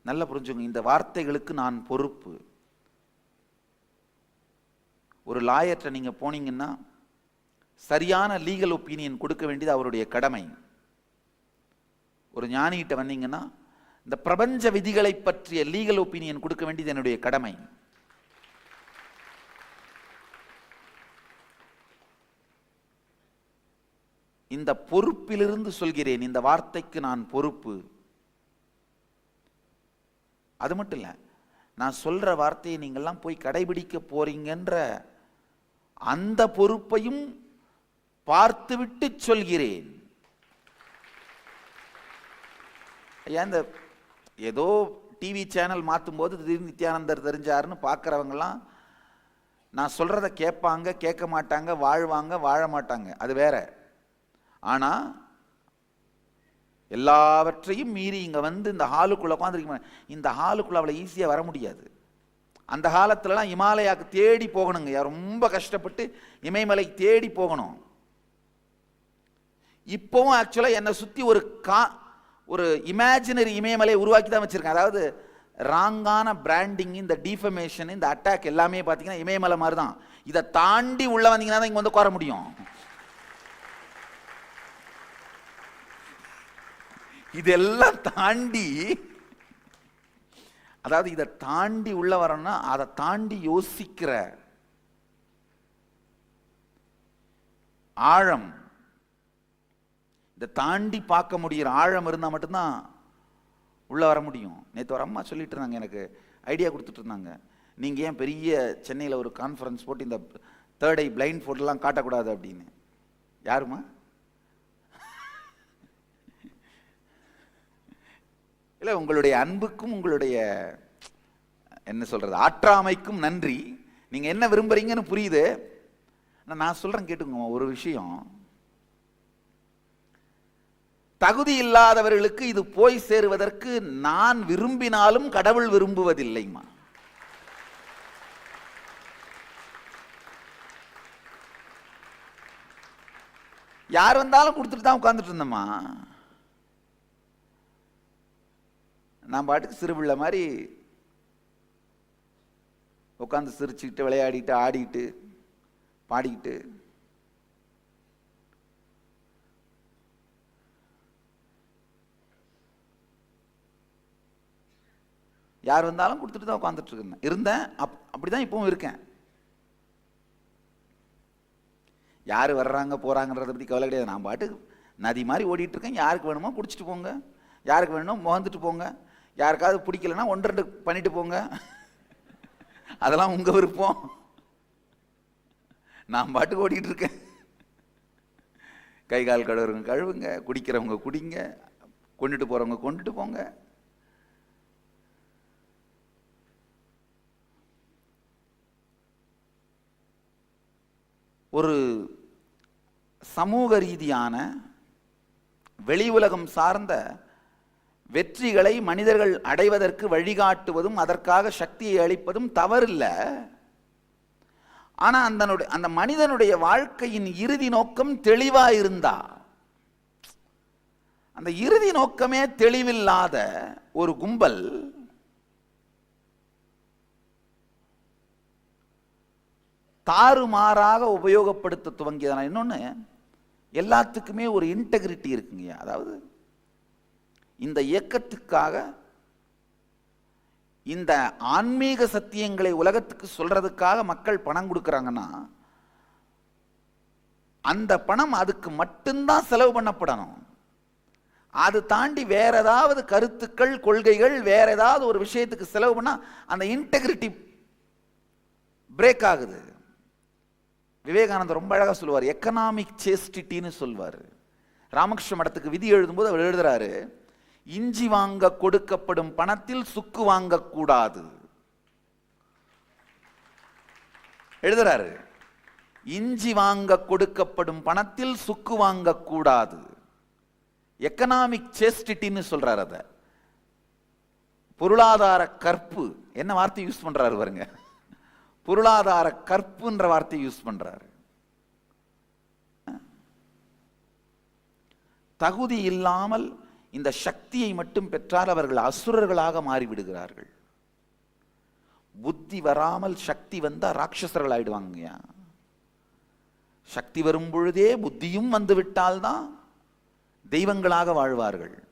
நல்லா புரிஞ்சுங்க, இந்த வார்த்தைகளுக்கு நான் பொறுப்பு. ஒரு லாயர்ட்ட நீங்க போனீங்கன்னா சரியான லீகல் ஒப்பீனியன் கொடுக்க வேண்டியது அவருடைய கடமை. ஒரு ஞானிகிட்ட வந்தீங்கன்னா இந்த பிரபஞ்ச விதிகளை பற்றிய லீகல் ஒப்பீனியன் கொடுக்க வேண்டியது என்னுடைய கடமை. இந்த பொறுப்பிலிருந்து சொல்கிறேன், இந்த வார்த்தைக்கு நான் பொறுப்பு. அது மட்டும் இல்ல, நான் சொல்ற வார்த்தையை நீங்கள்லாம் போய் கடைபிடிக்க போறீங்கன்ற அந்த பொறுப்பையும் பார்த்துவிட்டு சொல்கிறேன். ஐயா, இந்த ஏதோ டிவி சேனல் மாற்றும் போது திடீர்னு நித்யானந்தர் தெரிஞ்சாருன்னு பார்க்குறவங்கலாம் நான் சொல்றத கேட்பாங்க, கேட்க மாட்டாங்க, வாழ்வாங்க, வாழ மாட்டாங்க, அது வேற. ஆனா எல்லாவற்றையும் மீறி இங்க வந்து இந்த ஹாலுக்குள்ள உட்காந்துருக்க, இந்த ஹாலுக்குள்ள அவ்வளவு ஈஸியா வர முடியாது. அந்த காலத்துலலாம் இமாலயாவுக்கு தேடி போகணுங்க, ரொம்ப கஷ்டப்பட்டு இமயமலை தேடி போகணும். இப்பவும் ஆக்சுவலா என்னை சுத்தி ஒரு இமேஜினரி இமயமலை உருவாக்கி தான் வச்சிருக்கேன். அதாவது ராங்கான பிராண்டிங், இந்த டிஃபமேஷன், இந்த அட்டாக் எல்லாமே பார்த்தீங்கன்னா இமயமலை மாதிரி தான். இதை தாண்டி உள்ள வந்தீங்கன்னா தான் இங்க வந்து உட்கார முடியும். இதெல்லாம் தாண்டி, அதாவது இதை தாண்டி உள்ள வரணும்னா அதை தாண்டி யோசிக்கிற ஆழம், இதை தாண்டி பார்க்க முடிகிற ஆழம் இருந்தால் மட்டும்தான் உள்ள வர முடியும். நேற்று ஒரு அம்மா சொல்லிட்டு இருந்தாங்க, எனக்கு ஐடியா கொடுத்துட்டு இருந்தாங்க, நீங்கள் ஏன் பெரிய சென்னையில் ஒரு கான்ஃபரன்ஸ் போட்டு இந்த தேர்ட் ஐ பிளைண்ட் ஃபோட்டோலாம் காட்டக்கூடாது அப்படின்னு. யாருமா? இல்லை, உங்களுடைய அன்புக்கும் உங்களுடைய என்ன சொல்றது ஆற்றாமைக்கும் நன்றி. நீங்க என்ன விரும்புறீங்கன்னு புரியுது. நான் சொல்றேன் கேட்டுங்க, ஒரு விஷயம், தகுதி இல்லாதவர்களுக்கு இது போய் சேருவதற்கு நான் விரும்பினாலும் கடவுள் விரும்புவதில்லைமா. யார் வந்தாலும் கொடுத்துட்டு தான் உட்கார்ந்துட்டு இருந்தோமா. நான் பாட்டுக்கு சிறுபிள்ளை மாதிரி உட்காந்து சிரிச்சுக்கிட்டு விளையாடிட்டு ஆடிட்டு பாடிக்கிட்டு யார் வந்தாலும் கொடுத்துட்டு தான் உட்காந்துட்டு இருந்தேன். அப்படிதான் இப்பவும் இருக்கேன். யார் வர்றாங்க போறாங்கன்றதை பத்தி கவலை கிடையாது. நான் பாட்டுக்கு நதி மாதிரி ஓடிட்டு இருக்கேன். யாருக்கு வேணுமோ குடிச்சிட்டு போங்க, யாருக்கு வேணுமோ முகந்துட்டு போங்க, யாருக்காவது பிடிக்கலன்னா 1-2 பண்ணிட்டு போங்க, அதெல்லாம் உங்க விருப்பம். நான் பாட்டுக்கு ஓடிட்டு இருக்கேன். கை கால் கழுவுறவங்க கழுவுங்க, குடிக்கிறவங்க குடிங்க, கொண்டுட்டு போறவங்க கொண்டுட்டு போங்க. ஒரு சமூக ரீதியான வெளி உலகம் சார்ந்த வெற்றிகளை மனிதர்கள் அடைவதற்கு வழிகாட்டுவதும் அதற்காக சக்தியை அளிப்பதும் தவறில்ல. ஆனா அந்த மனிதனுடைய வாழ்க்கையின் இறுதி நோக்கம் தெளிவா இருந்தா, அந்த இறுதி நோக்கமே தெளிவில்லாத ஒரு கும்பல் தாறுமாறாக உபயோகப்படுத்த துவங்கியதான. இன்னொன்னு, எல்லாத்துக்குமே ஒரு இன்டெகிரிட்டி இருக்குங்க. அதாவது இந்த இயக்கத்துக்காக இந்த ஆன்மீக சத்தியங்களை உலகத்துக்கு சொல்றதுக்காக மக்கள் பணம் கொடுக்கறாங்கன்னா அந்த பணம் அதுக்கு மட்டும்தான் செலவு பண்ணப்படணும். அது தாண்டி வேற ஏதாவது கருத்துக்கள், கொள்கைகள், வேற ஏதாவது ஒரு விஷயத்துக்கு செலவு பண்ணா அந்த இன்டெகிரிட்டி பிரேக் ஆகுது. விவேகானந்தர் ரொம்ப அழகா சொல்லுவார், எக்கனாமிக் சேஸ்டிட்டின்னு சொல்வார். ராமகிருஷ்ண மடத்துக்கு விதி எழுதும்போது அவர் எழுதுறாரு, இஞ்சி வாங்க கொடுக்கப்படும் பணத்தில் சுக்கு வாங்கக்கூடாது எழுதுறாரு. இஞ்சி வாங்க கொடுக்கப்படும் பணத்தில் சுக்கு வாங்கக்கூடாது. எக்கனாமிக் சேஸ்டிட்டின்னு சொல்றாரு. அத பொருளாதார கற்பு, என்ன வார்த்தை யூஸ் பண்றாரு பாருங்க, பொருளாதார கற்புன்ற வார்த்தை யூஸ் பண்றாரு. தகுதி இல்லாமல் இந்த சக்தியை மட்டும் பெற்றால் அவர்கள் அசுரர்களாக மாறிவிடுகிறார்கள். புத்தி வராமல் சக்தி வந்தா ராட்சசர்கள் ஆயிடுவாங்கய்யா. சக்தி வரும் பொழுதே புத்தியும் வந்து விட்டால்தான் தெய்வங்களாக வாழ்வார்கள்.